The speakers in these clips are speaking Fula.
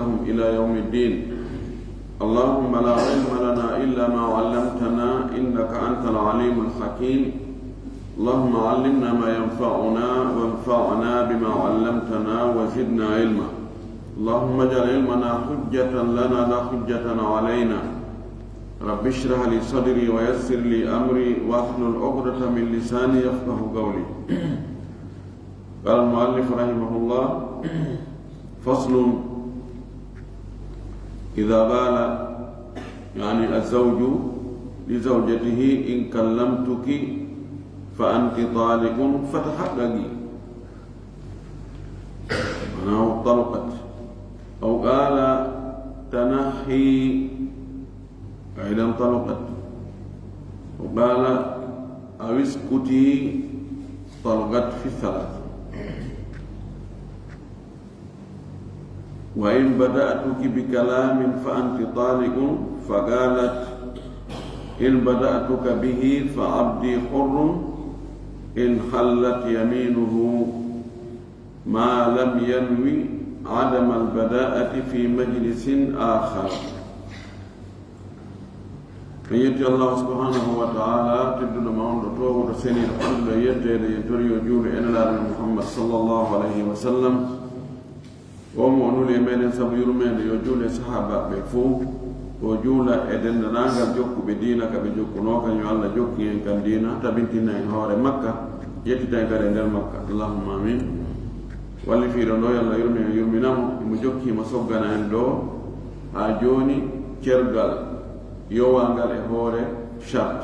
لهم إلى يوم الدين. اللهم لا علم لنا إلا ما علمتنا إنك أنت العليم الحكيم. اللهم علمنا ما ينفعنا وانفعنا بما علمتنا وزدنا علما. اللهم اجعل علمنا حجة لنا لا حجة علينا. رب اشرح لي صدري ويسر لي أمري واحلل عقدة من لساني يفقه قولي. قال المؤلف رحمه الله: فصل: إذا قال يعني الزوج لزوجته إن كلمتك فأنت طالق فتحققي، معناه طلقت. أو قال تنحي أيضا طلقت. وقال أو اسكتي طلقت في الثلاث. وإن بدأتك بكلام فأنت طالق فقالت إن بدأتك به فعبدي حر إن حلت يمينه ما لم ينوي عدم البداءة في مجلس آخر. فيجي الله سبحانه وتعالى تبدو ما عنده ورسني الحمد يجري وجود إن محمد صلى الله عليه وسلم ومؤمن يمين سبيل من يجول صحابة بفو وجول إذن نانغال جوك بدينا كبجوك نوكا يعلى جوك ينكن دينا تبنتنا هور مكة يتتاين كارندر مكة. اللهم آمين. واللي في رنو يلا يرمي نامو مجوكي مسوغانا اندو آجوني كرغال يوانغال هور شرط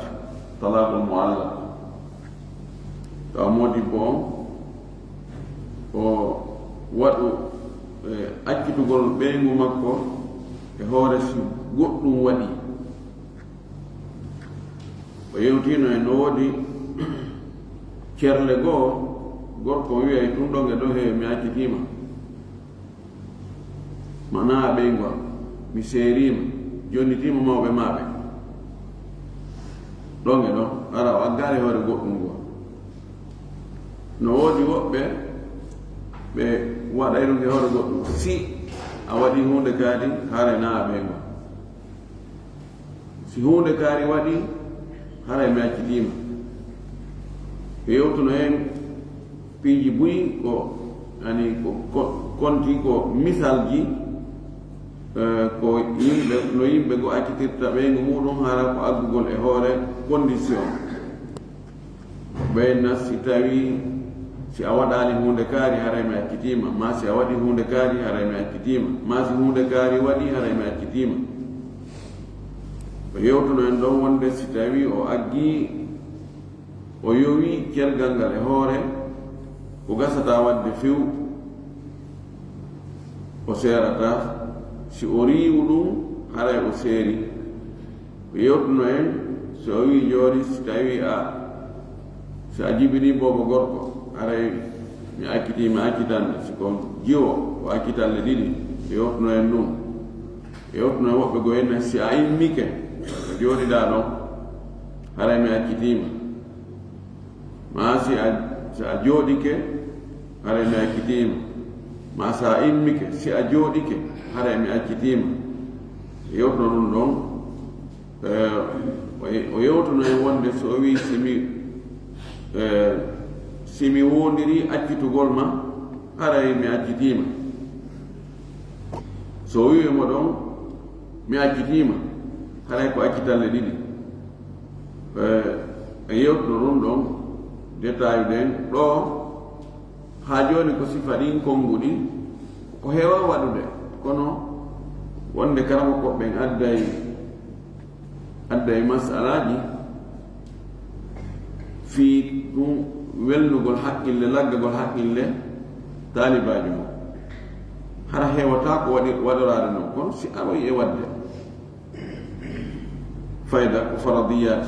طلاق المعلق تأمودي بوم وواتو accitugol ɓeygu makko e hoore si goɗɗum waɗi o yewtino e no woodi cerle goo gorko wiya e ɗum ɗon e ɗo heewi mi accitima, mana ɓeygol mi seerima jonnitima mawɓe maɓe ɗon e ɗo ara o aggari hoore goɗɗum goo. No woodi woɓɓe ɓe waɗay ɗum e hoore goɗɗum si a waɗi hunde kaari haara na a ɓeygo, si hunde kaari waɗi haara mi accitima. ɓe yewtuno hen piiji buyi ko ani ko konti ko misalji ko yimɓe no yimɓe go accitirta ɓeygu muɗum haara ko aggugol e hoore condition. ɓeyna si tawi si a waɗali hunde kaari haray mi accitima, ma si a waɗi hunde kaari haray mi accitima, ma si hunde kaari waɗi haray mi accitima. O yewtuno en ɗon wonde si tawi o aggi o yowi kelgal ngal e hoore ko gasata wadde few o seerata, si o riiwu ɗum haray o seeri. O yewtuno en so o wi jooni si tawi si a jibini bobo gorko haray mi accitima accitande, siko jiwo o accitalle ɗiɗi yewtuno en ɗum. Yewtuno e woɓɓe go henna si a immike ko jooɗiɗa ɗon haray mi accitima, ma si a jooɗike haray mi accitima, ma sa immike si a jooɗike haray mi accitima. Yewtuno ɗum ɗon o yewtuno en wonde so o wi simi wondiri accitugol ma haray mi accitima, so wiwimo ɗon mi accitima haray ko accitalle ɗiɗi. E yewtuno ɗum ɗon détail ɗen ɗo ha joni ko sifa ɗin konnguɗi ko heewa waɗude, kono wonde karama koɓɓen adday masalaji fi ɗum welnugol haqqille laggagol haqqille taalibaji mum hara heewata ko waɗorade noon, kono si aroyi e wadde fayda ko faradiyat.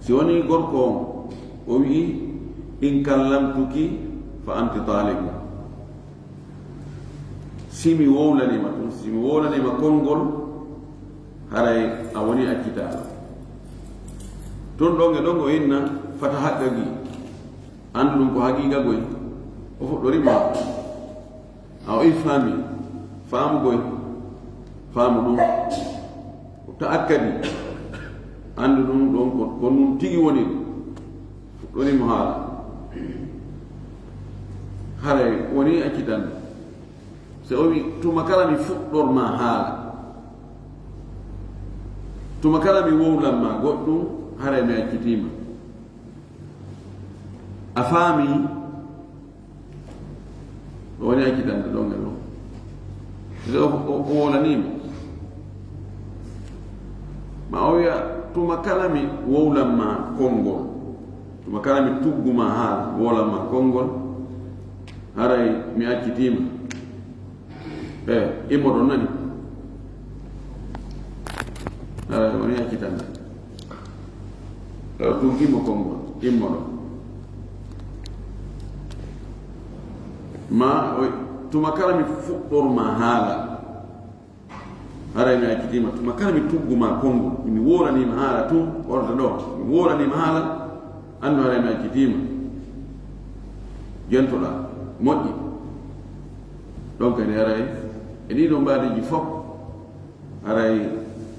si woni gorko on o wi in kallamtuki fa anti taliqu, simi wowlanima ɗum, simi wowlanima konngol haray a woni accitaɗo. Ton ɗon e ɗon o inna fata haqqagi andu ɗum ko haqiqa goy o fuɗɗorima aw ifami faamu goy faamu ɗum ta akkadi andu ɗum ɗon ko ɗum tigi woni fuɗɗonimo haala haray woni accitande so o wi tuma kala mi fuɗɗorma haala tuma kala mi wowlanma goɗɗum haray mi accitima a faami o woni accitande ɗonge ɗon so o wowlanima ma o wiya tuma kala mi wowlanma konngol tuma kala mi tugguma haala wowlanma konngol haray mi accitima immo ɗon nani haray woni accitande tuggimo konngol immo ɗon ma tuma kala mi fuɗɗorma haala haray mi accitima tuma kala mi tugguma konngol mi woranima haala tun orta ɗo mi woranima haala andu haray mi accitima jentoɗa moƴƴi ɗon kadi haray e ɗiɗo mbaɗiji fof haray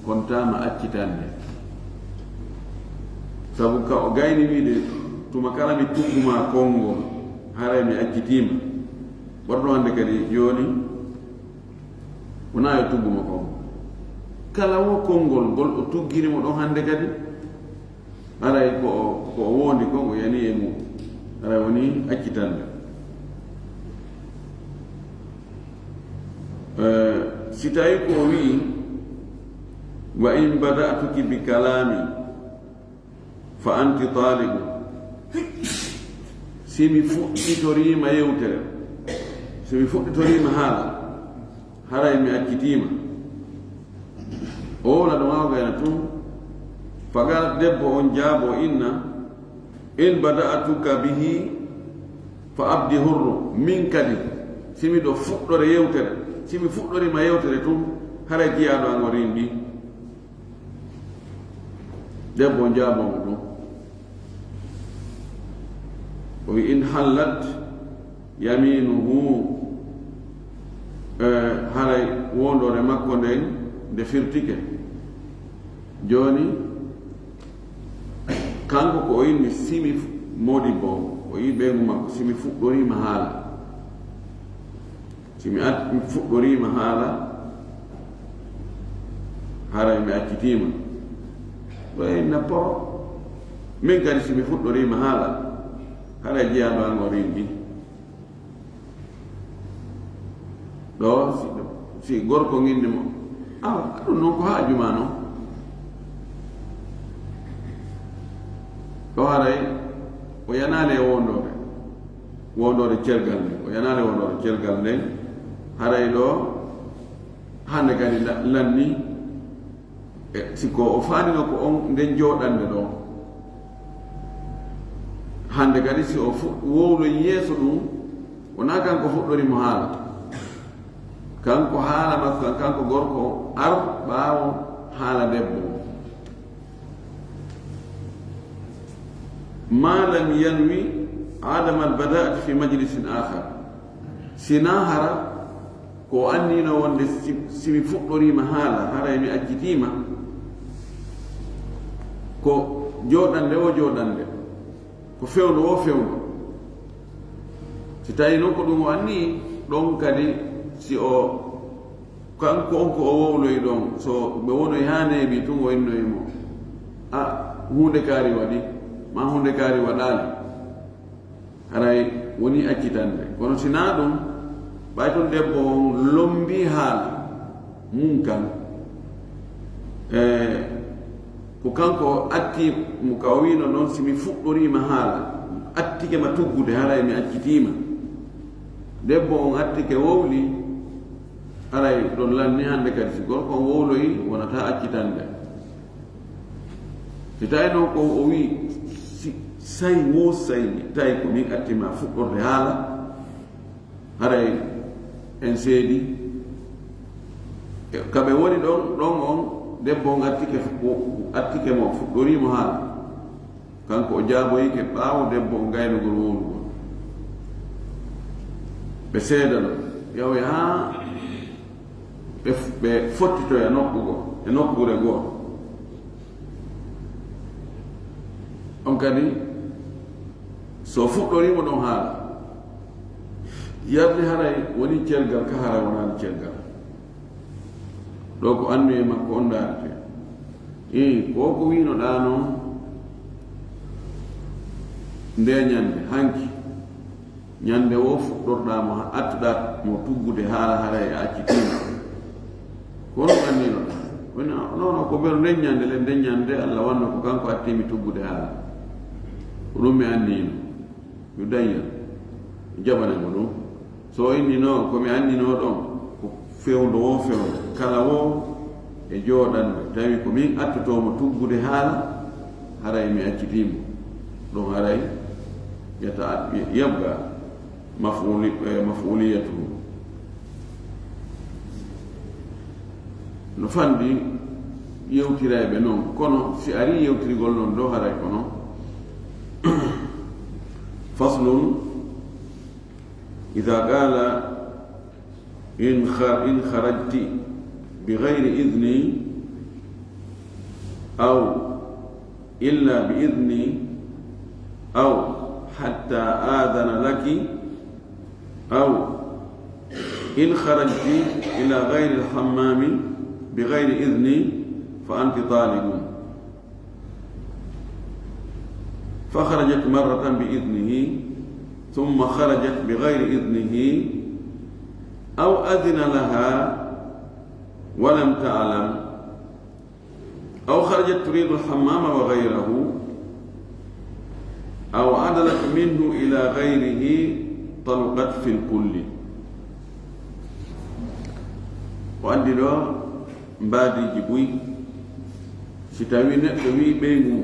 kontama accitande sabu ka o gayni wiide tuma kala mi tugguma konngol haray mi accitima ɓorɗo hande kadi joni wona yo tugguma konngol kala wo konngol ngol o tuggirimo ɗon hande kadi haray ko o wondi kon o yani e mum haray woni accitande si tawi ko wi wa in bada'tuki bi kalami fa anti talibu simi fuɗɗitorima yewtere simi fuɗɗitorima haala haray mi accitima o wona ɗum awgayna tun fagal debbo on jaabo inna in bada'tuka bihi fa abdi hurru min kadi simi ɗo fuɗɗore yewtere simi fuɗɗorima yewtere tun haray jiyaɗo an o rimɗi debbo on jaabomo ɗum o wi in hallat yaminuhu haray wondore makko nden nde firtike joni kanko ko o yimmi simi modi bo o yi ɓeygu makko simi fuɗɗorima haala simi fuɗɗorima haala haray mi accitima ɓay napporo min kadi simi fuɗɗorima haala haray jeyaɗo an o rimɗi ɗo si gorko ngindi mo ɗum noon ko haajuma noon ɗo haray o yanali e wondore cergal nden o yanali wondore cergal nden haray ɗo hande kadi lanni siko o faanino ko on nden jooɗande ɗo hande kadi si o wowloy yeeso ɗum wona kanko fuɗɗorimo haala kanko haala makko kanko gorko ar ɓaawo haala debbo ma lam yanwi adama albada'ati fi majlisin akhar sina hara ko annino wonde simi fuɗɗorima haala haray mi accitima ko jooɗande o jooɗande ko fewndo o fewndo si tawi noon ko ɗum o anni ɗon kadi si o kanko on ko o wowloyi ɗon so ɓe wonoyi ha neeɓi tun o innoyimo hunde kaari waɗi ma hunde kaari waɗaali haray woni accitande kono sina ɗum ɓay toon debbo on lombi haala mum kan ko kanko atti mo ka o wino noon simi fuɗɗorima haala attike ma tuggude haray mi accitima debbo on attike wowli haray ɗon lanni hande kadi si gorko on wowloyi wonata accitande si tawi noon ko o wi say wo sayni tawi ko min attima fuɗɗorde haala haray en seedi kaɓe woni ɗon on debbo on attike mo fuɗɗorimo haala kanko o jaaboyike ɓaawo debbo on gaynugol wowlugol ɓe seedano yawe ha be fottito e nokkure goo on kadi so fuɗɗorimo ɗon haala yarde haray woni celgal ka hara wonaani celgal ɗo ko andu e makko on daarete ko ko winoɗa noon nde ñande hanki ñande wo fuɗɗorɗamo attuɗa mo tuggude haala haray a accitima kono anninoɗa woni nono ko mbero nden ñande le nden ñande Allah wanno ko kanko attimi tuggude haala ko ɗum mi annino yo daña jaɓanemo ɗum so innino komi annino ɗon ko fewndo wo fewndo kala wo e jooɗanɓe tawi ko min attotomo tuggude haala haray mi accitimo ɗon haray yata yabga maf'uliyatuhu no fandi yewtirayɓe noon kono si ari yewtirigol noon ɗo haray kono faslun ida qala in kharajti bighayri idni aw illa biidni aw hatta adana laki aw in kharajti ila ghayri alhammami bighayri idni fa anti talibun فخرجت مرة بإذنه ثم خرجت بغير إذنه أو أذن لها ولم تعلم أو خرجت تريد الحمام وغيره أو عدلت منه إلى غيره طلقت في الكل وعندي له مبادي جبوي ستاوي نقوي بينه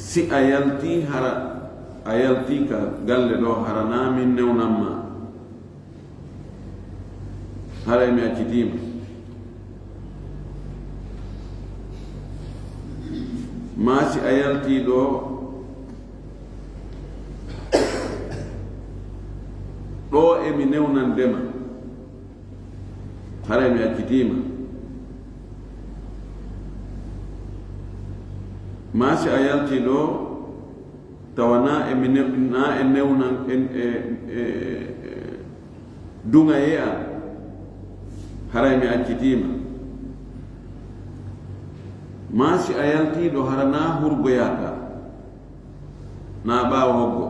si a yalti ka galle ɗo harana min newnanma haray mi accitima ma si a yalti ɗo emi newnandema haray mi accitima ma si a yalti ɗo tawana na e newnan dunga ye a haray mi accitima ma si a yalti ɗo hara na hurgoyata na ɓaawa hoggo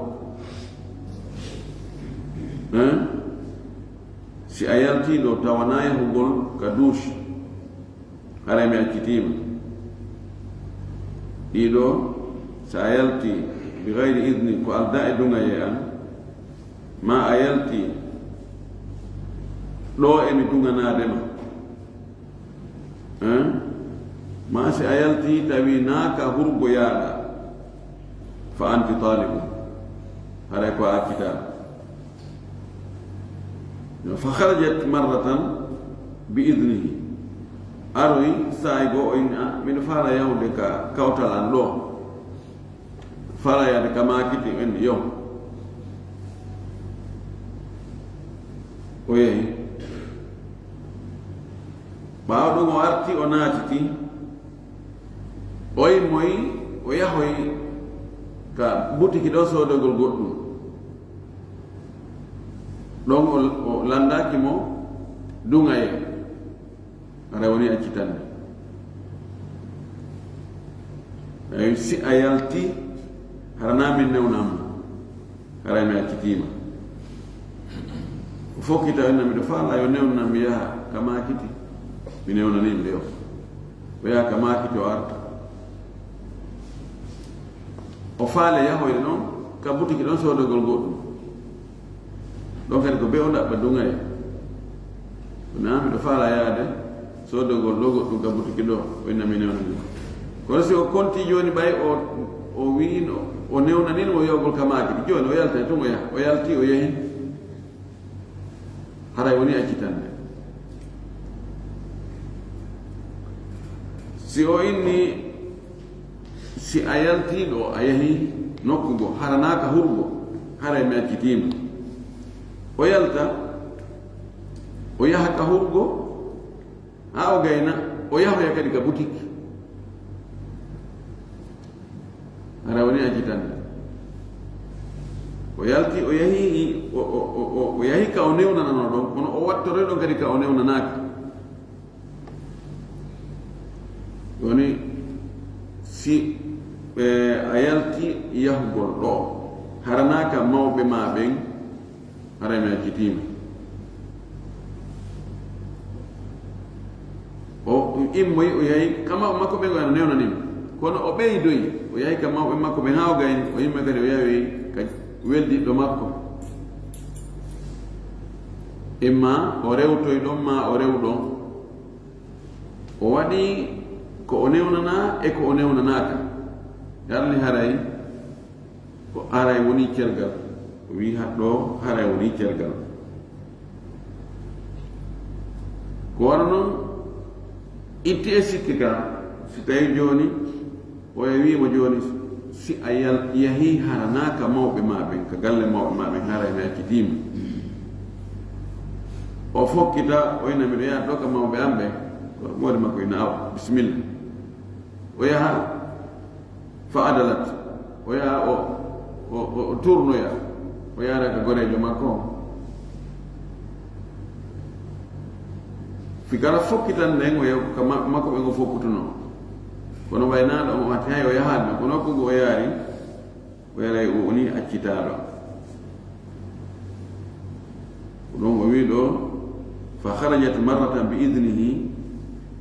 si a yalti ɗo tawana yahugol ka douche haray mi accitima ɗiɗo sa a yalti bi gayri idni ko alda e dunga ye an ma a yalti ɗo emi dunganadema ma si a yalti tawi naaka hurgoyaɗa fa anti talibu haray ko accita fa kharajat marratan bi idnihi aroy saay go o ina miɗo fala yahude ka kawtal an ɗo fala yade ka makiti en yo o yehi ɓaawa ɗum o arti o naatiti oyi moyi o yahoy ka butiki ɗo sodogol goɗɗum ɗon o landaki mo dungaye ara woni accitande ay si a yalti harana min newnamma haray mi accitima o fokkita enna miɗo faala yo newnam mi yaha ka makiti mi newnanimi nde o yaha ka makiti o arta o faale yahoyde noon ka butiki ɗon sodogol goɗɗum ɗon kadi ko be o ɗaɓɓa dungaye na miɗo faala yaade sodogol ɗo goɗɗum ka butiki ɗo o inna mi newnanimi kono si o konti joni ɓay o wino o newnanino o yawgol ka makiti joni o yalta tun o yaha o yalti o yehi haray woni accitande si o inni si a yaltiɗo a yehi nokkugo haranaka hurgo haray mi accitima o yalta o yaha ka hurgo ha o gayna o yahoya kadi ka boutique ara woni ajitande o yalti o yahi o yahi ka o newnanano ɗon kono o wattore ɗon kadi ka o newnanaka woni si a yalti yahugol ɗo haranaka mawɓe ma ɓen harami accitima o immoyi o yahi ka mawɓe makko ɓen ono newnanima kono o ɓeydoyi o yahi ka mawɓe makko ɓen ha o gayni o yimɓe kadi o yahi ka weldiɗɗo makko imma o rewtoy ɗon ma o rew ɗon o waɗi ko o newnana e ko o newnanaka yarni haray ko aray woni cergal o wi haɗɗo haray woni cergal ko wara noon itti e sikki ka si tawi joni o wimo joni si a yahi haranaka mawɓe maɓen ka galle mawɓe maɓen haray mi accitima o fokkita o ina miɗo yaha ɗo ka mawɓe am ɓe mawde makko ina awa bisimilla o yaha fa adalat o yaha o tournoya o yahata ka gorejo makko fi kala fokkitan nden o yaha ka makko ɓe ngo fokkutuno kono waynaɗo o watti hay o yahatno kono kogo o yaari o yaray o woni accitaɗo ɗon o wi ɗo fa harajat marratan bi idnihi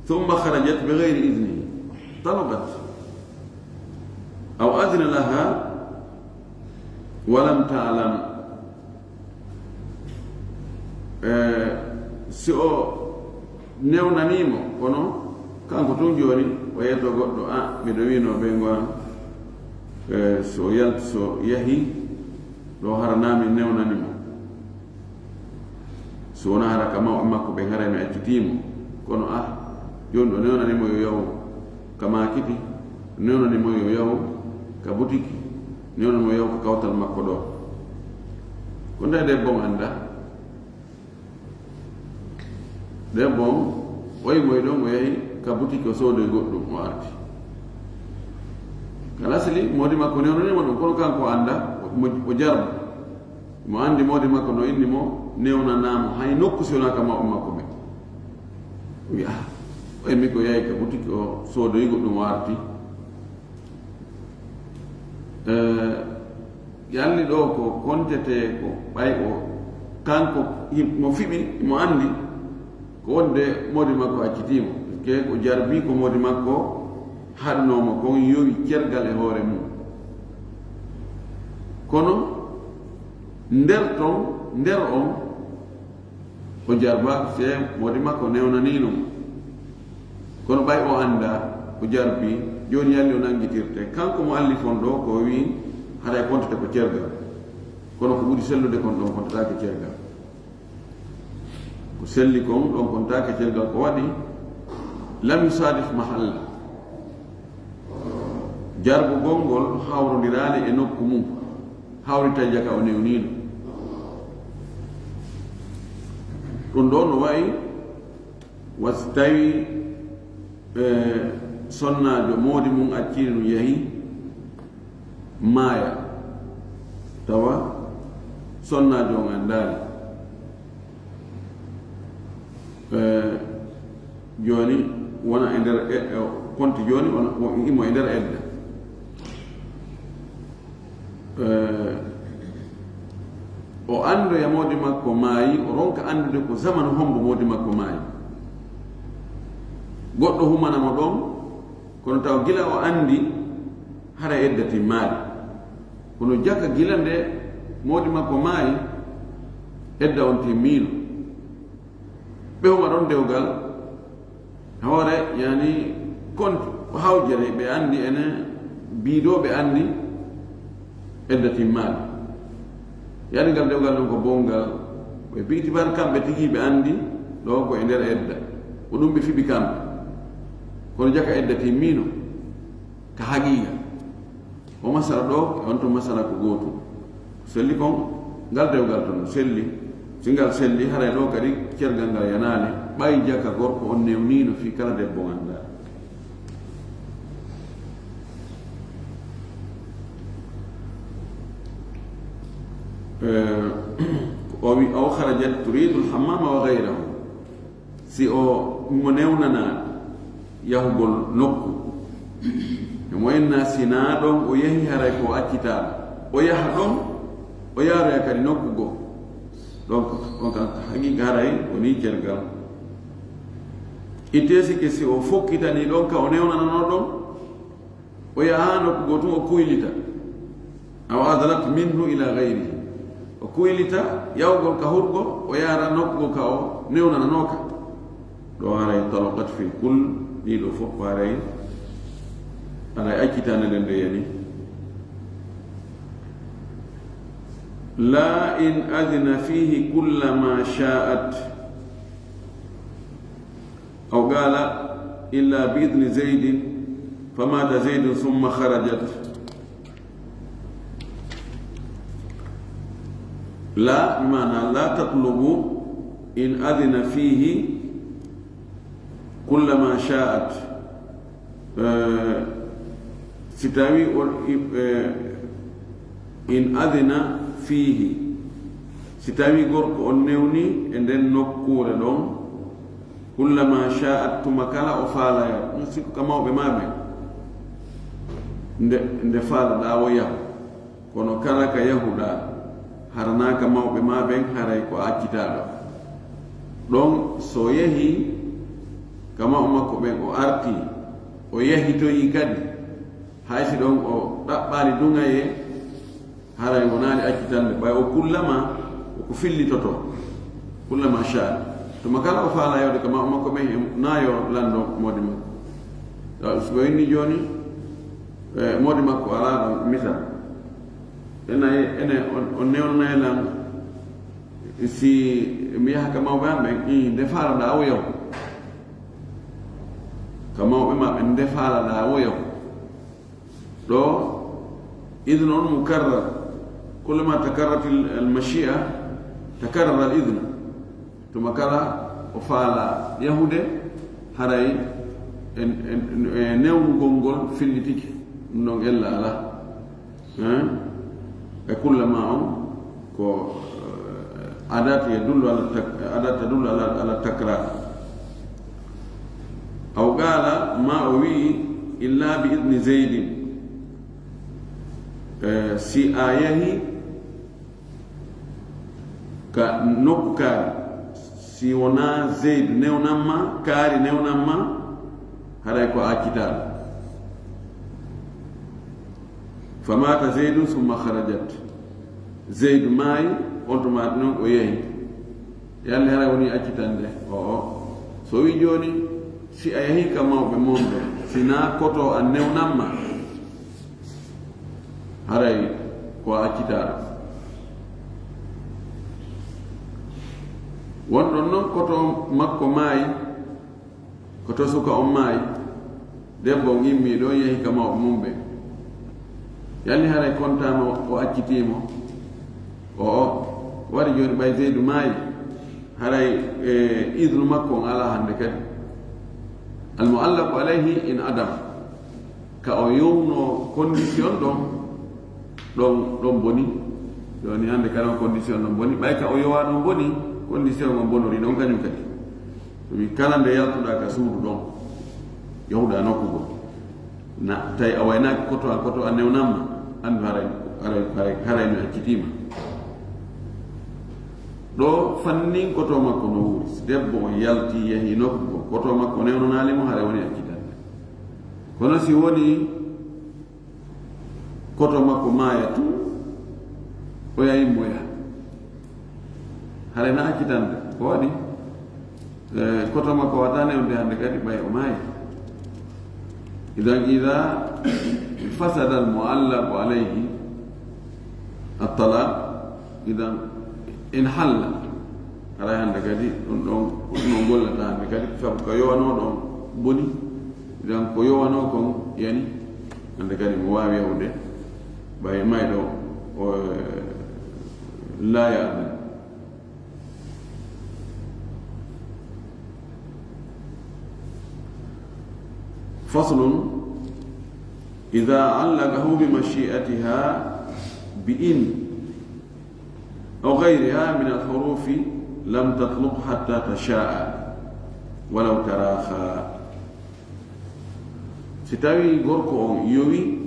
thumma harajat bi gayri idnihi talabat aw adina laha walam talam si o newnanimo kono kanko tun joni o yetto goɗɗo miɗo wino ɓe gon so yalti so yahi ɗo haranami newnanimo so wona hara ka mawɓe makko ɓe harami accitimo kono joni ɗo newnanimo yo yahu ka makiti newnanimo yo yahu ka boutique newnanimo yahu ka kawtal makko ɗo ko nde debbon anda debbon oymoy ɗon o yahi ka boutique o soodoy goɗɗum o arti kala sili modi makko newnanimo ɗum kono kanko anda o jarbo mo andi modi makko no inni mo newnanamo hay nokku siwona ka mawɓe makko ɓe wi oymi ko yahi ka boutique o soodoy goɗɗum o arti yalli ɗo ko kontete ko ɓay o kanko mo fiɓi mo andi ko wonde modi makko accitimo ke ko jarbi ko modi makko haɗnomo kon yowi cergal e hoore mum kono nder on o jarba se modi makko newnanino kono ɓay o anda o jarbi joni yalli o nanguitirte kanko mo alli fon ɗo ko wi haɗa kontete ko cergal kono ko ɓuri sellude kon ɗon kontatake cergal ko selli kon ɗon kontake cergal ko waɗi lam yusadif mahalla jarbu gongol hawrodirali e nokku mum hawrita jaka o newnino ɗum ɗo no wayi wasi tawi sonnajo moodi mum acciri no yahi maaya tawa sonnajo on andali joni wona e nder konti joni imo e nder edda o andoya moodi makko maayi o ronka andude ko zamanu hombo moodi makko maayi goɗɗo humanamo ɗon kono taw gila o andi hara edda timmaɗi kono jaka gila nde moodi makko maayi edda on timmino ɓe huma ɗon dewgal hoore yani konti o hawjere ɓe andi ene biido ɓe andi edda timmaɗi yani ngal dewgal ɗon ko bongal ɓe biitibar kamɓe tigi ɓe andi ɗo ko e nder edda ko ɗum ɓe fiɓi kamɓe kono jaka edda timmino ka haqiqa o masala ɗo e on to masala ko gootum selli kon ngal dewgal toon selli singal selli haray ɗo kadi cergal ngal yanale ɓay jaka gorko on newnino fi kala debbo ganda o wi aw kharajat turidu alhammama wa ghayrahu si o mo newnana yahugol nokku mo enna sina ɗon o yehi haray ko accitaɗo o yaha ɗon o yaroya kadi nokku goo donc on kan haqiqa haray woni cergal ittesi ke si o fokkitani ɗon ka o newnanano ɗon o yaha nokku goo tun o kuylita aw adalat minhu ila gayrihi o kuylita yawgol ka hurgo o yara nokku ka o newnananoka ɗo haray talaqat fi kul ɗiɗo fof haray aray accitanede nde yani لا إن أذن فيه كل ما شاءت أو قال إلا بإذن زيد فمات زيد ثم خرجت لا بمعنى لا تطلب إن أذن فيه كل ما شاءت ستاوي إن أذن fihi si tawi gorko on newni e nden nokkure ɗon kullama sha'at tuma kala o faalaya ɗum sikku ka mawɓe maɓe nde faalaɗa o yahu kono kala ka yahuɗa haranaka mawɓe maɓen haray ko accitaɗo ɗon so yehi ka mawɓe makko ɓen o arti o yahitoyi kadi haysi ɗon o ɗaɓɓali dungaye haray wonani accitande ɓay o kullama ko fillitoto kullama sha tuma kala o faala yawde kama makko ɓen nayo lando modi makko so inni joni modi makko ala ɗon misal ene on newnanayelan si mi yaha ka mawɓe am ɓen nde faalaɗa o yaw ka mawɓe maɓe nde faalaɗa o yaw ɗo idne on mukarrar كلما تكررت المشيئة تكرر الإذن ثم كلا وفعل يهودة هراي نيو غونغول في الليتيك نون إلا لا كلما كو عادات يدل على عادات تدل على التكرار أو قال ما أوي إلا بإذن زيد si a yahi ka nokku kaari si wona zeydu newnanma kaari newnanma haray ko accitaɗo famata zeydu summa harajat zeydu maayi on tomati noon o yehi yalle haray woni accitande so wi joni si a yahi ka mawɓe momɓe sina koto a newnanma haray ko accitaɗo wonɗon noon koto makko maayi koto suka on maayi debbo on immiɗo yehi ka mawɓe mum ɓe yalni haray contama o accitimo wari joni ɓay zeydu maayi haray idnu makko on ala hande kadi almuallaqu alayhi in adam ka o yowno condition ɗon boni joni hande kala condition ɗon boni ɓay ka o yowa ɗon boni condition on bonori ɗon kañum kadi wi kala nde yaltuɗa ka suudu ɗon yahuɗa nokkugo na tawi a waynaki koto a newnanma andu haray mi accitima ɗo fannin koto makko no wuuri si debbo o yalti yehi nokkugo koto makko newnanalimo haray woni accitande kono si woni koto makko maaya tu o yayimmo yaha haray na accitande ko waɗi koto makko wata newde hande kadi ɓay o maayi idan ida fasada almuallaqu alayhi الطلاق إذا انحل على عندك هذه نقول لك عندك هذه فكيو أنا دون بني إذا كيو أنا كم يعني عندك هذه موابية وده باي ما يدو لا يأذن فصل إذا علقه بمشيئتها بإن أو غيرها من الحروف لم تطلق حتى تشاء ولو تراخى ستاوي غوركو يوي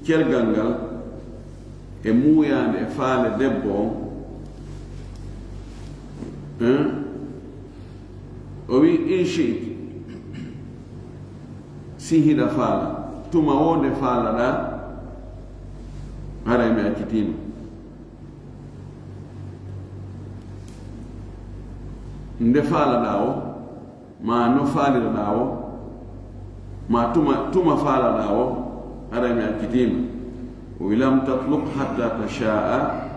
كيرغانغال مويان فال دبو وي إن شئت سيهدا فالا تما وند فالا دا هذا ما أكتين nde fala dawo ma no falira dawo ma tuma fala dawo hada mi akitima wa lam tatluq hatta tashaa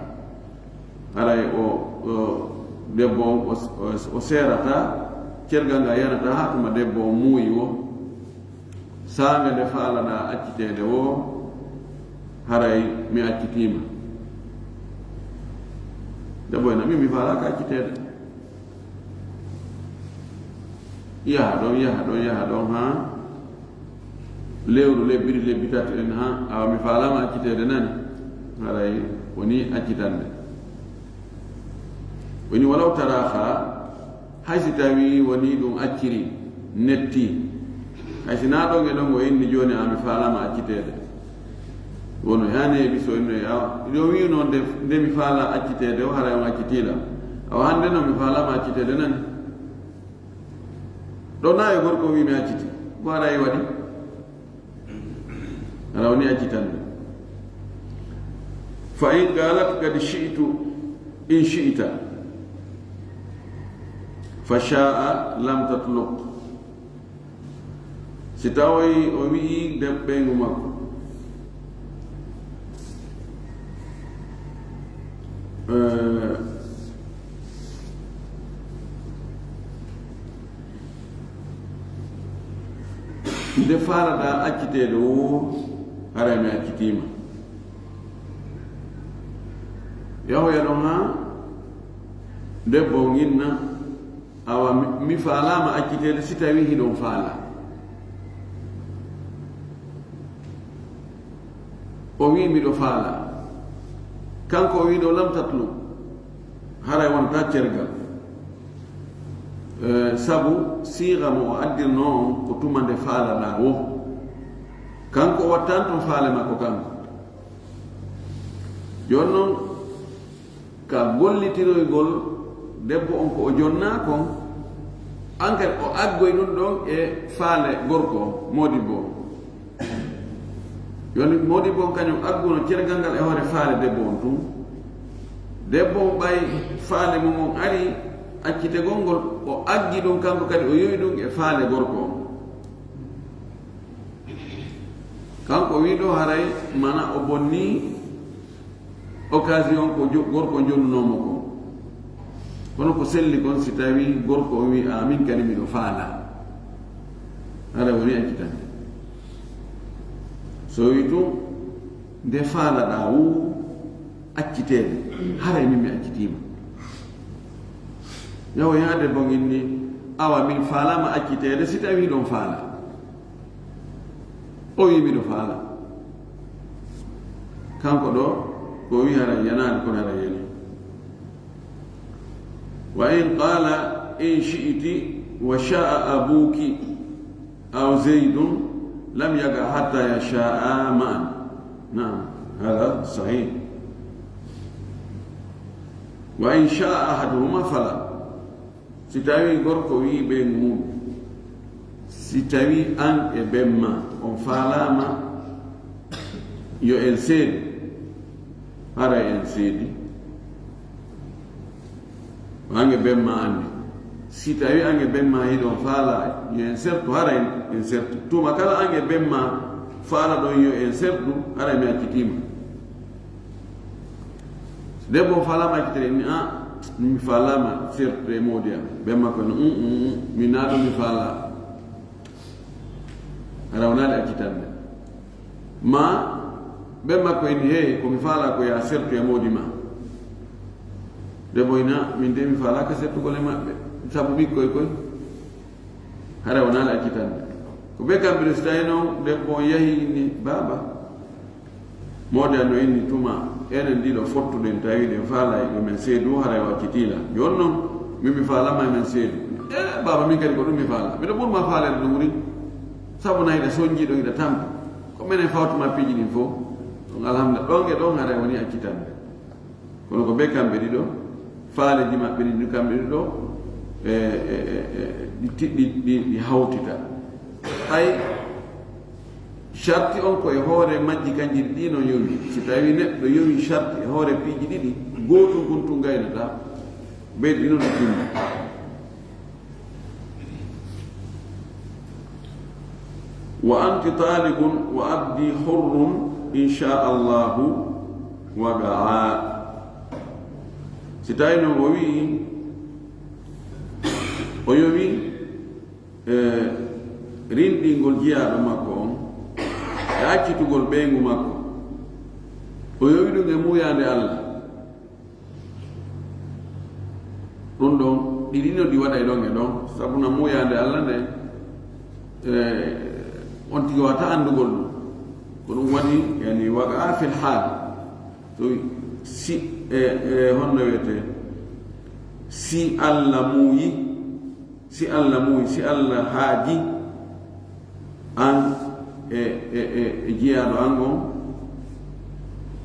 ala o debbo o serata cerganga yanata hatuma debbo muyiwo sanga de fala da akkitede wo haray mi akkitima debbo na mi fala ka akkitede yaha ɗon ha lewru lebbiri lebbitati en ha awa mi falama accitede nani haray woni accitande woni walaw taraha haysi tawi woni ɗum acciri netti haysi na ɗon e ɗon o inni joni ami falama accitede wono yani biso inno awa yo wi noon nde mi fala accitede o haray on accitila awa hande no mi falama accitede nani ɗo na e gorko wi mi acciti ko haɗa e waɗi ala woni accitande fa in qalat kad shi'tu in shi'ta fa sha'a lam tatluq si tawi o wi'i ɓeygu makko nde faalaɗa accitede wo haray mi accitima yahoya ɗon ha debbo ginna awa mi faalama accitede si tawi hiɗon faala o wi miɗo faala kanko o wiɗo lam tatlu haray wonta cergal sabu siga mo o addirno on ko tumande faalaɗa wo kanko o wattan ton faale makko kanko joni noon ka gollitiroygol debbo on ko o jonna kon an kadi o aggoy ɗum ɗon e faale gorko modibbo joni modibbo on kañum agguno cergal ngal e hoore faale debbo on tun debbo on ɓay faale mum on ari accitegol ngol o aggi ɗum kanko kadi o yowi ɗum e faale gorko on kanko wi ɗo haray mana o bonni occasion ko gorko jonnunomo ko kono ko selli kon si tawi gorko o wi amin kadi miɗo faala haray woni accitande so wi tum nde faalaɗa wu accitede haray min mi accitima yawo yaade bongin ni awa min faalama accitede si tawi ɗon faala o wi miɗo faala kanko ɗo ko wi hara yanade kono hara yani wa in qala in shi'ti wa sha'a abuki aw zaydun lam yaga hatta yasha'a ma'an na'am hada sahih wa in sha'a ahaduhuma fala si tawi gorko wi ɓe mum si tawi an e ɓemma on faalama yo en seedi hara en seedi an e ɓemma andi si tawi an e ɓemma hiɗon faala yo en sertu hara en sertu tuma kala an e ɓemma faala ɗon yo en sertu hara mi accitima debbo faalama accitere ni a mi faalama sertude moodi am ɓemma kono mi naɗo mi faala rawnade accitande ma ɓemma ko en heewi komi faala ko ya sertu e moodi ma debbo ina min de mi faalaka sertugol e maɓɓe sabu ɓikkoy koy hara wonade accitande ko be kambiri stayno debbo yahi ni baba moda no inni tuma enen dido fottuɗen tawi ɗen faala e men seedu haray wakkitila joni noon min mi faalama men seedu baba min kadi ko ɗum mi faala miɗo ɓurma faalede ɗum ri sabu nayi ɗa soñjiɗo iɗa tampa ko minen fawtuma piiji ɗin fof ɗon alhamdulillah ɗon e ɗon haray woni accitande kono ko ɓe kamɓe ɗiɗo faaleji maɓɓe ɗi kamɓe ɗiɗo ɗi tiɗɗi ɗi hawtita hay sharti on koye hoore majji kanji ɗi no yowi si tawi neɗɗo yowi sharti e hoore piiji ɗiɗi gootum gontum gaynata ɓeyɗo ɗino no timmi wa anti talibun wa abdi hurrun inchallahu wa gaa si tawi noon o wii o yowi rinɗingol jiyaɗo makko on e accitugol ɓeygu makko o yowi ɗum e muyande Allah ɗum ɗon ɗiɗino ɗi waɗa e ɗon e ɗon sabu no muyande Allah nde on tigi wata andugol ɗum ko ɗum waɗi yani waga fil hal so si honno wiyete si Allah muuyi si Allah haaji an e jiyaɗo an on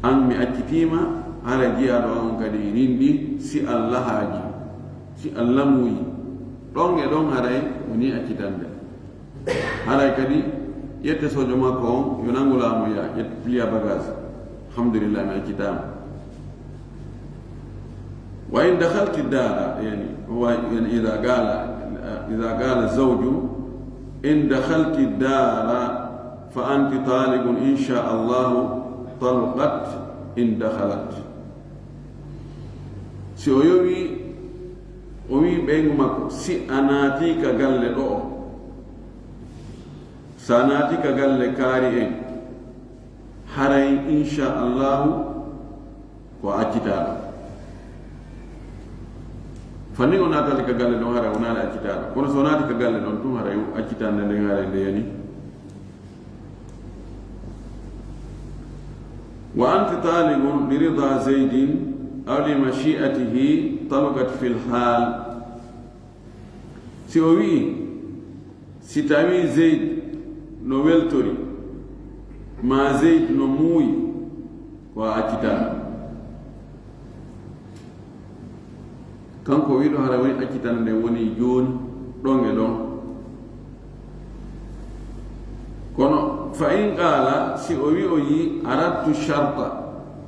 an mi accitima hara jiyaɗo an on kadi rinɗi si Allah haaji si Allah muuyi ɗon e ɗon haray woni accitande haray kadi yette sojo makko on yo nangulamo ya pliya bagage alhamdulillah mi accitama wa in dakhalti dara yani huwa yani idha qala zawju in dakhalti dara fa anti talibun insha Allah talqat in dakhalat si o wi ɓeygu makko si anati ka galle ɗo o sa naati ka galle kaari en haray insha Allah ko accitaɗo fanni o naatali ka galle ɗon haray o naali accitaɗo kono so naati ka galle ɗon tum haray accitande nden haray nde yani wa anti talibun li rida zaydin aw li mashi'atihi talaqat fi lhal si o wii si tawi Zayd no weltori ma Zayd no muuyi ko accitaɗo kanko wiɗo hara woni accitande nden woni jooni ɗon e ɗon kono fa in qala si o wi o yi aradtu sharta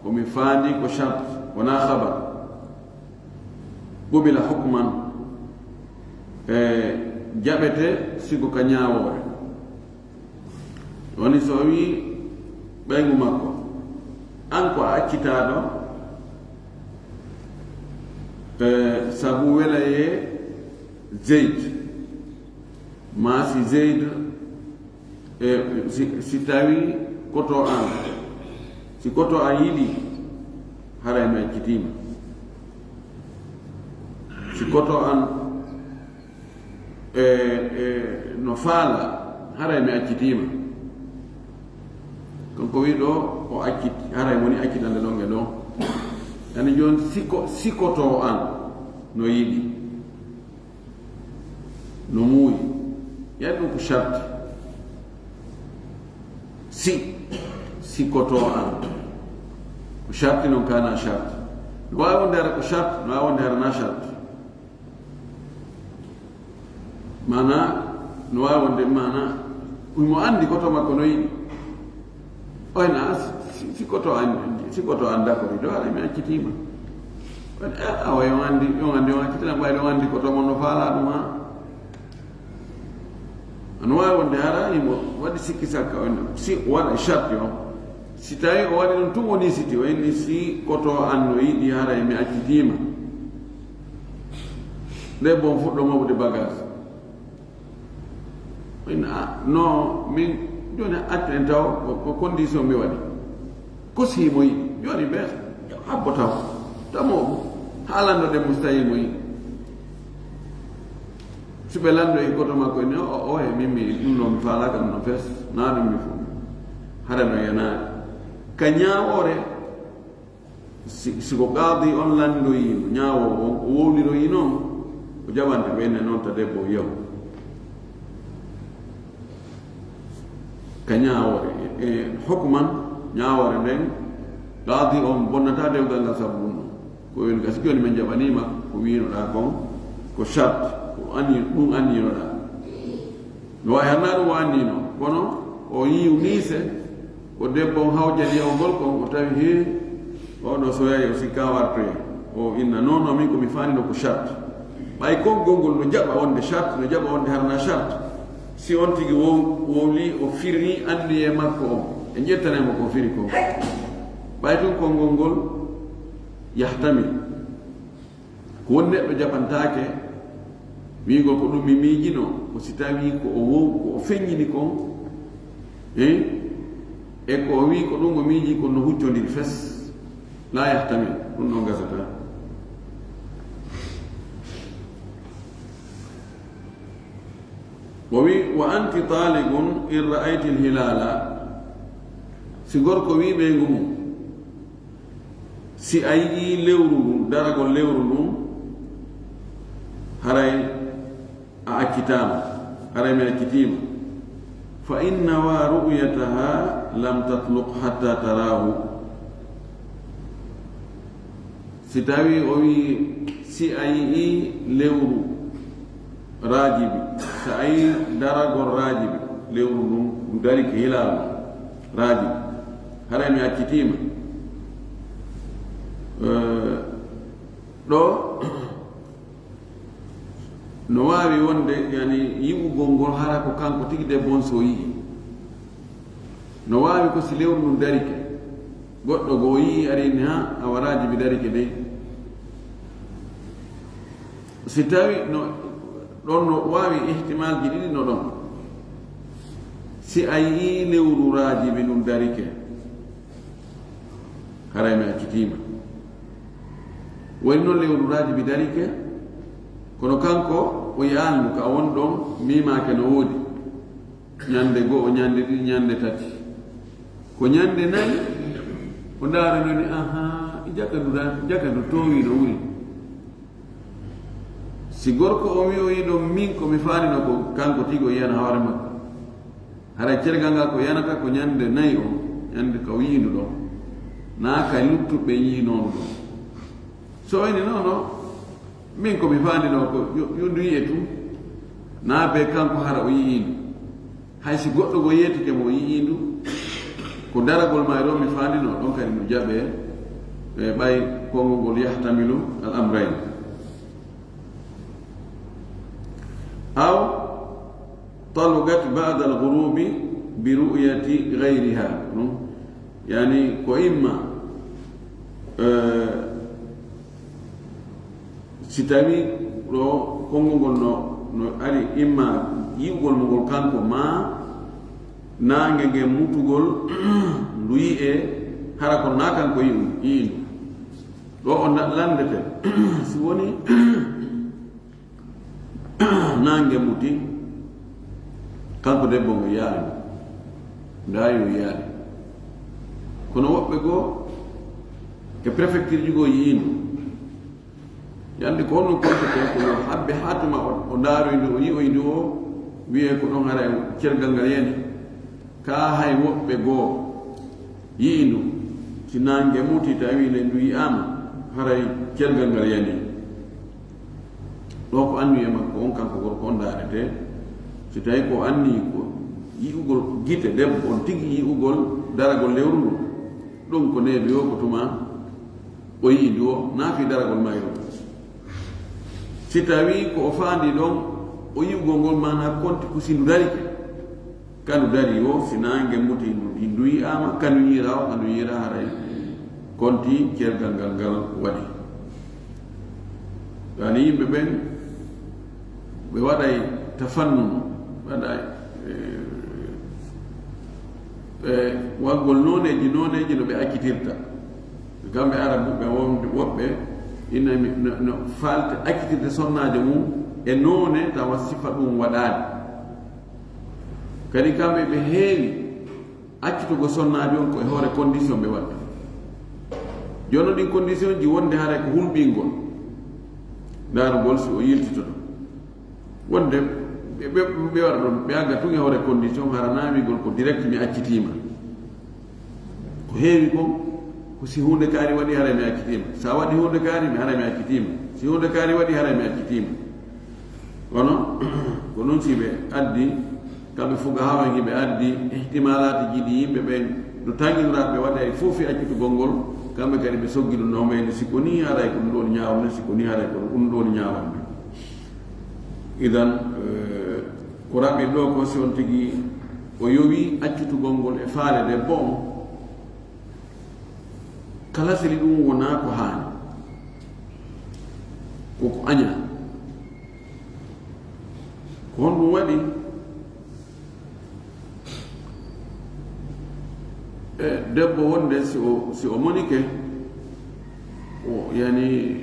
komi faandi ko shart wona habar qubila hukman jaɓete sigo ka ñaawore woni so wi ɓeygu makko an ko accitaɗo sabu welaye Zayd ma si Zayd si tawi koto an si koto an yiɗi haray mi accitima si koto an no faala haray mi accitima kanko wi ɗo o acciti haray woni accitande ɗon e ɗon yani joni sikoto an no yiɗi no muuyi yani ɗum ko charte sikoto an ko charte noon kana charte no wawi wonde hara ko charte no wawi wonde hara na charte mana no wawi wonde mana mo andi koto makko no yiɗi oyna sikoto an d'accord ɗo haɗa mi accitima awa yo andi on accitana ɓayde o andi koto mon no faala ɗum ha no wawi wonde hara imo waɗi sikki sakka on si waɗa charte o si tawi o waɗi ɗum tum woni siti o inni si koto an no yiɗi hara mi accitima nde bon fuɗɗo maɓude bagage no min joni accen taw ko condition mi waɗi ko simo yiɗi joni ɓe habbo taw tamoɓo haalando ɗe mustayi mo yiɗi subelando e goto makko ni o e mimi dum no mi faala kam no fes na dum mi fu hada no yana kanyawore si ko qadi on lando yi nyaawo o wowliro yi non o jabante benne non ta debbo yow kanyawore e hukman nyawore den qadi on bonnata dewgal ngal sabu ko wen gaski on men jabanima ko wiino da ko shart ko ani dum ani no da no ayana do wani no kono o yi unise ko debbo hawjali o gol ko o tawi he o do so yayi o sikawatre o inna nono min ko mi fani no ko shart bay ko gongol no jaba wonde shart no jaba wonde harna shart si on tigi wowli o firni andi e makko o e jettane mo ko firi ko bay tun ko gongol yahtami ko wonde do jabantake wiigol ko dum mi miijino ko si tawi ko o wow ko o feññini ko e ko o wi ko ɗum o miiji ko no huccondiri fes la yahtami ɗum ɗo gasata o wi wa anti taliqun in ra'ayti lhilala si gorko wiɓe ngu mum si a yii lewru ndun daragol lewru ndun haray a accitama haray mi accitima fa inna wa ru'yataha lam tatluq hatta tarahu si tawi o wi si a yii lewru rajibi so a yii daragol rajibi lewru ndun ndu dari ko hilalu rajibi haray mi accitima ɗo no waawi wonde yani yiɓugol ngol hara ko kanko tigi debbon so yii no waawi ko si lewru ndun darike goɗɗo goo yii arini ha a waraji bi darike dey si tawi no ɗon no waawi ihtimal ji ɗiɗi no ɗon si a yii lewru rajibi ndun darike haray mi accitima woni noon lewru rajibi darike kono kanko o yaalnu ka won ɗon mimake no woodi ñande goo ñande ɗiɗi ñande tati ko ñande nayi o ndaranoni aha jakandu towi no wuri si gorko o wi o yi ɗon min komi faanino ko kanko tigi o yiyana hoore makko hara cergal ngal ko yanata ko ñande nayi o ñande ka yiindu ɗon naa kay luttuɓe yiinoonu ɗon so wayni nono min ko mi faandino ko yondu yiye tum naa be kanko hara o yiindu hay si goɗɗo go yeetike mo o yiindu ko daragol ma ɗo mi faandino ɗon kadi no jaɓe e ɓay kongol ngol yahtamilu al amrayn aw talugat ba'da al ghurubi bi ru'yati ghayriha yani ko imma si tawi ɗo konngol ngol no ari imma yi'ugol mo ngol kanko ma naange nge mutugol ndu yi'e hara ko naa kanko yi'indu ɗo o landete si woni naange muti kanko debbo ngo yaari ndaayi o yaari kono woɓɓe goo ke préfecture ji goo yi'indu yande ko honno compétence ko habbe hatuma o ndaaroyndi o yi'oyndi o wiye ko ɗon hara cergal ngal yani ka hay woɓɓe goo yi'indu si nange muti tawi le ndu yi'ama haray cergal ngal yani ɗo ko annu e makko on kanko gorko on ndaarete si tawi ko anni ko yi'ugol gite debbo on tigi yi'ugol daragol lewru ndu ɗum ko neebi o ko tuma o yi'indi o naafi daragol mayro si tawi ko o faandi ɗon o yi'ugol ngol mana konti ko si ndu darike kandu dari o si nange muti ndu yi'ama kandu yiira o kandu yiira haray konti cergal ngal waɗi yani yimɓe ɓen ɓe waɗay tafannum waɗay waggol noneji no ɓe accitirta kamɓe arabu ɓe woɓɓe ina no falte activité sonnaade mum e noone tawa sifa ɗum waɗaade kadi kamɓe ɓe heewi accitugo sonnaade on koye hoore condition ɓe waɗta jooni ɗin condition ji wonde hara ko hulɓingol daarugol si o yiltitoto wonde ɓe waɗa ɗon ɓe agga tun e hoore condition hara naamigol ko direct mi accitiima ko heewi ko si hunde kaari waɗi hara mi accitiima sa waɗi hunde kaari mi hara mi accitiima si hunde kaari waɗi hara mi accitiima kono ko noon si ɓe addi kamɓe fuga hawangi ɓe addi ihtimalati jiɗi yimɓe ɓen no tanginoraɓe waɗa e fof e accitugol ngol kamɓe kadi ɓe soggi ɗum nomayde siko ni haray ko ɗum ɗon ñaawne siko ni haray ko ɗum ɗon ñaawanɓe idan ko raɓɓi ɗo ko si on tigi o yowi accitugol ngol e faale de bon kala seli ɗum wona ko haani koko aña ko hon ɗum waɗi debbo wonde si o monike o yani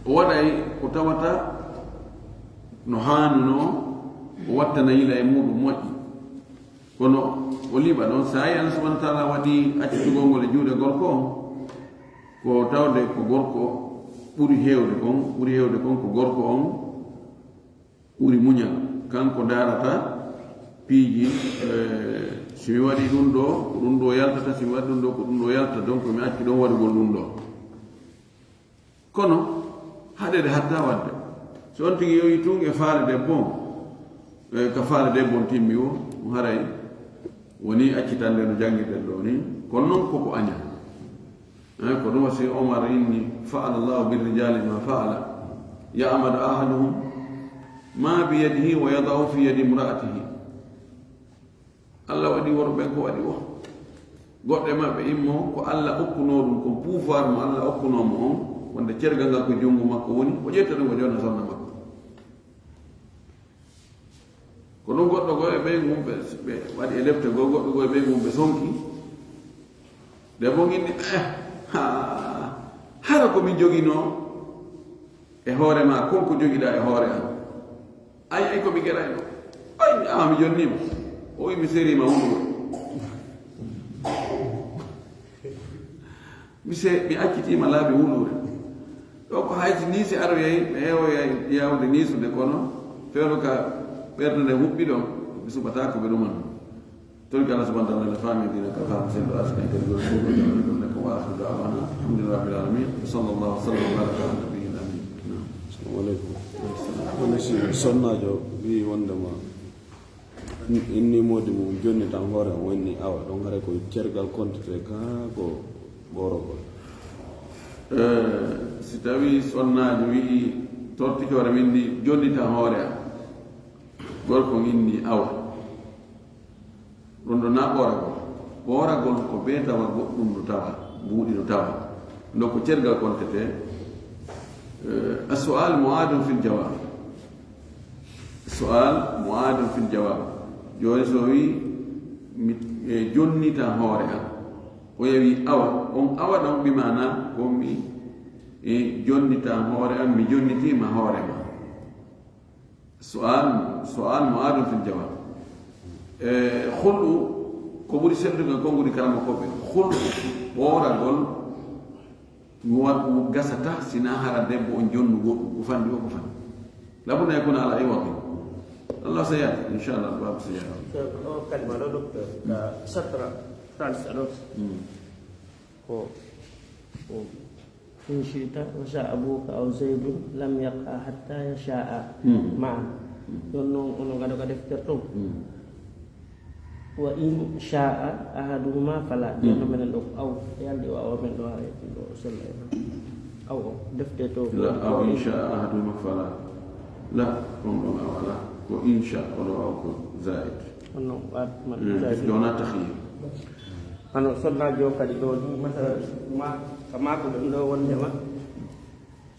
o waɗay ko tawata no haanuno o wattana yila e muɗum moƴƴi kono o liɓa ɗon sa yi Allah subahanahu wa taala waɗi accitugol ngol e juuɗe gorko ko tawde ko gorko ɓuri heewde kon ko gorko on ɓuri muñal kanko darata piiji simi waɗi ɗum ɗo ko ɗum ɗo yaltata simi waɗi ɗum ɗo ko ɗum ɗo yaltata donc mi acci ɗon waɗugol ɗum ɗo kono haɗede hatta wadde so on tigi yowi tun e faale debbo ka faale debbo on timmi o haray woni accitande no jangirɗen ɗo ni kono noon koko aña ko ɗum wasi omar inni faala llahu birrijali ma faala yamadu ahaduhum ma biyadihi wa yadahu fi yadi imraatihi allah waɗi worɓe ko waɗi o goɗɗe maɓɓe immo ko allah okkuno ɗum ko pouvoir mo allah okkunomo on wonde cergal ngal ko junngo makko woni o ƴetta ɗum o jonna sonna makko ko ɗum goɗɗo go e ɓey mum ɓe waɗi e lefte go goɗɗo go e ɓey mum ɓe sonki nde bo ginni hara komin joginoo e hoore ma konko jogiɗa e hoore am ay komi gerayno ay mi jonnima o wi mi serima wulugo mi accitima laabi wuluure ɗo ko haysi niisi aroyay ɓe heewoyay yawde niisude kono feewno ka ɓerde nde huɓɓi ɗon ɓe suɓata ko ɓe ɗuman torki Allah subhanahu wa ta'ala famidina ka fam sendo askan kadi go ko ɗum ne ko waasu da'wana alhamdulillahi rabbil alamin sallallahu alaihi wa sallam baraka ala nabiyyina amin assalamu alaikum woni si sonnajo wi wondema inni modi mum jonni tan hoore wonni awa ɗon hare ko cergal kontete ka ko ɓorogol si tawi sonnajo wi tortiki hoore min ndi jonni tan hoore am gorko inni awa ɗum ɗo na ɓoragol ko be tawa goɗɗum no tawa mbuuɗi no tawa ndo ko cergal kontete as-su'al mu'adun fil jawab su'al mu'adun fil jawab joni so wi mi jonnita hoore am o yewi awa on awa ɗon ɓi mana ko mi jonnita hoore am mi jonnitima hoore ma su'al mu'adun fil jawab hulɗu ko ɓuri seddugal ko ɓuri karama koɓe hulɗu ɓooragol waɗu gasata sina hara debbo on jonnu goɗɗum ko fandi o ko fandi labuna yakuna ala iwadi Allah sayati inchallah babu sayati o kalima ɗo docteur ka satra france aɗo ko in shita wa sha abuka aw zaydun lam yaqa hatta yasha'a ma ɗon noon ono gaɗo ka deftere ɗon wa in sha'a ahaduhuma fala jonno menen ɗo aw yaldi o awa men ɗo ha ɗo sella aw o defte to la aw in sha'a ahaduhuma fala la ɗon ɗon awala ko in sha oɗo aw ko zaid onnon ɓatman dona tahyir hano sonnajo kadi ɗo ni masala ma ka mako ɗum ɗo wondema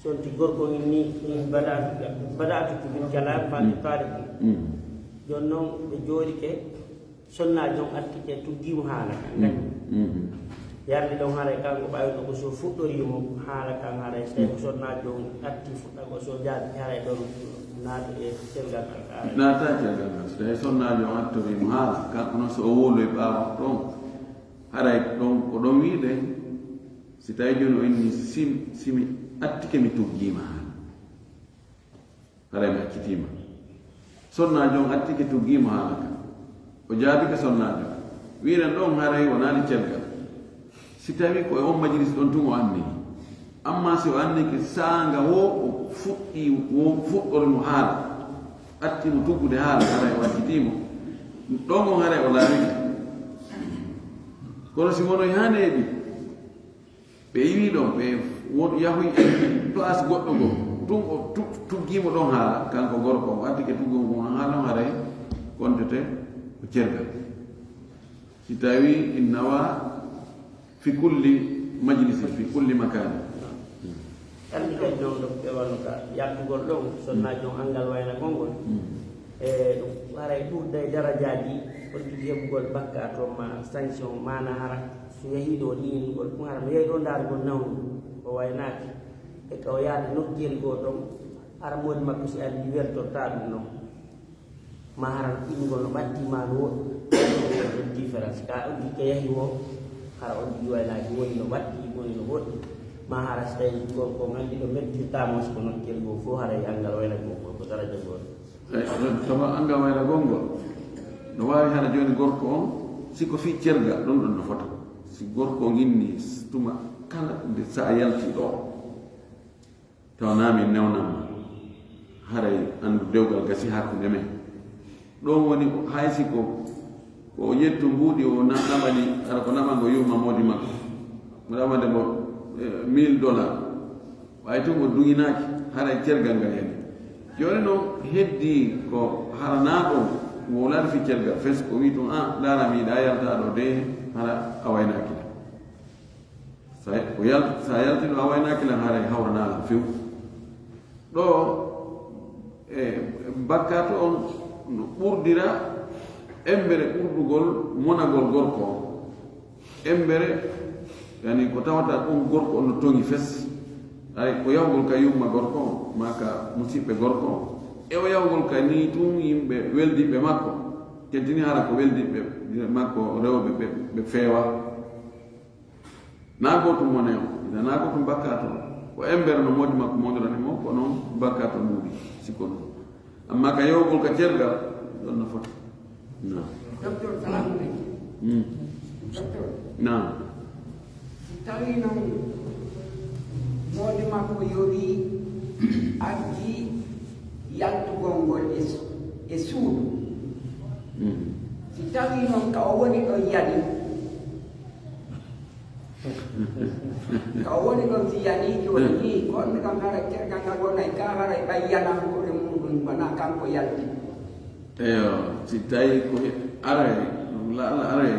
sonti gorko ni baɗatu bil kalam fa tariqi joni noon ɓe jooɗike sonnaji on attike tuggimo haala ka yardi ɗon haray kanko ɓayno ko so fuɗɗorimo haala kan haray so tawi ko sonnajo atti fuɗɗa ko so jaabi haray ɗon naata e cellal kan naata cellal kan so tawi sonnajo attorimo haala kanko noon so o wóoloy ɓaawa ɗon haray ɗon ko ɗon wiide si tawi joni o inni simi attike mi tuggima haala haray mi accitima sonnajo on attike tuggima haala kan o jaabike sonnajo wiiren ɗon haray wonaali cellal si tawi ko e on majalis ɗon tun o anni amma si o annike saanga wo o fuɗɗi wo fuɗɗorimo haala attimo tuggude haala haray o accitimo ɗon on haray o laawiki kono si wonoy haneeɗi ɓe yiwi ɗon ɓe yahoy place goɗɗo goo tun o tuggimo ɗon haala kanko gorko o attike tuggomo haala on haray kontete ko cergal si tawi innawa fi kulli majlisin fi kulli makani andi kadi noon ɗo ɓe wanno ka yattugol ɗon sonnajo on angal wayna konngol e ɗum haray ɓurda e darajaji on tigi heɓugol bakka to ma sanction mana hara so yehi ɗo ɗingol ɗum hara mi yehi ɗo ndaarugol nawnu o waynaki e ka o yaade nokkiyel goo ɗon hara modi makko si andi weltorta ɗum noon ma hara ɗingol no ɓattima no woɗɗi différence ka on ke yehi o hara on ɗi waynaki woni no waɗɗi woni no woɗɗi ma hara so tawi gorko andi ɗo mettirtamo siko nokkel goo fof haray angal wayna gongol ko daraja goto tama angal wayna gongol no wawi hara joni gorko on siko fi cergal ɗon ɗon no fota si gorko ginni tuma kala nde sa yalti ɗo tawanami newnamma haray andu dewgal gasi hakkude men ɗon woni hay siko ko yettu mbuuɗi o naɓani ara ko naɓango yuma modi makko naɓande mo $1000 way tun o duginaki haray cergal ngal hen joni noon heddi ko hara naaɗo mo wolaade fi cergal fes ko wi tun laara mi yiɗa yalta ɗo de hara a waynakila sa yalti ɗo a waynakilan haray hawranalan few ɗo e bakka to on no ɓurdira embere ɓurdugol monagol gorko o embere yani ko tawata ɗum gorko on no toŋi fes ay ko yawgol ka yumma gorko o maka musidɓe gorko o e o yawgol ka ni tun yimɓe weldiɓe makko kentini hara ko weldiɓe makko rewɓe ɓe feewa na gotum wone o ida na gotum bakkato ko embere no modi makko moderanimo ko noon bakkato mbuuɗi sikko noon amma ka yawgol ka cergal ɗon no fota no docteur salamu aleykum docteur no tawi noon moodi makko yowi addi yaltugol ngol e suudu si tawi noon ka o woni ɗon yaɗi ka o woni ɗon si yaɗi joni ni gonɗo kam hara cergal ngal wonay ka haray ɓay yanamkore muɗum wona kanko yalti eyo si tawi ko ara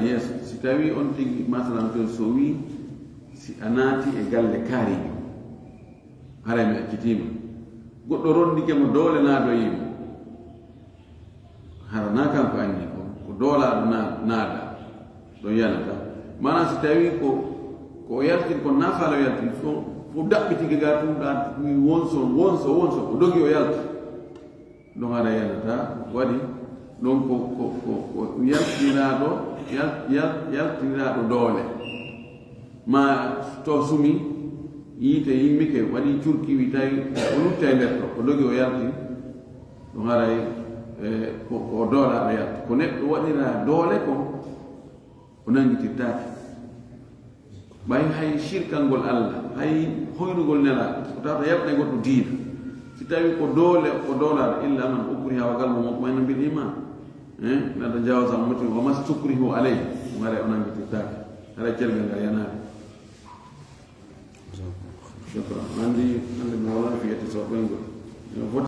yeeso si tawi on tigi masalan to so wi si a naati e galle kaarijo haray mi accitima goɗɗo rondike mo doole naado yimo hara na kanko anni ko doolaɗo naada ɗon yanata mana si tawi ko yaltin ko nafaalo yaltin fo daɓɓitike ga tumɗa wonso o dogi o yalta ɗon haɗa yanata waɗi ɗon ko yaltiraɗo doole ma to sumi yiite yimmike waɗi curki wi tawi o lutta e nder ɗo o dogi o yalti ɗum haray ko doolaɗo yalti ko neɗɗo waɗira doole ko o nangitirtaki ɓay hay shirkal ngol Allah hay hoynugol nela ko tawata yaɓɗe goɗɗo diina si tawi ko doole o doolaɗo illa man ukriha wa qalbu mutmainun bil iman nata jawaza moti wa mastukrihu alayhi ɗum haray o nangitirtaki haray celgal ngal yanade shukran andi mo wala fiyete so ɓengol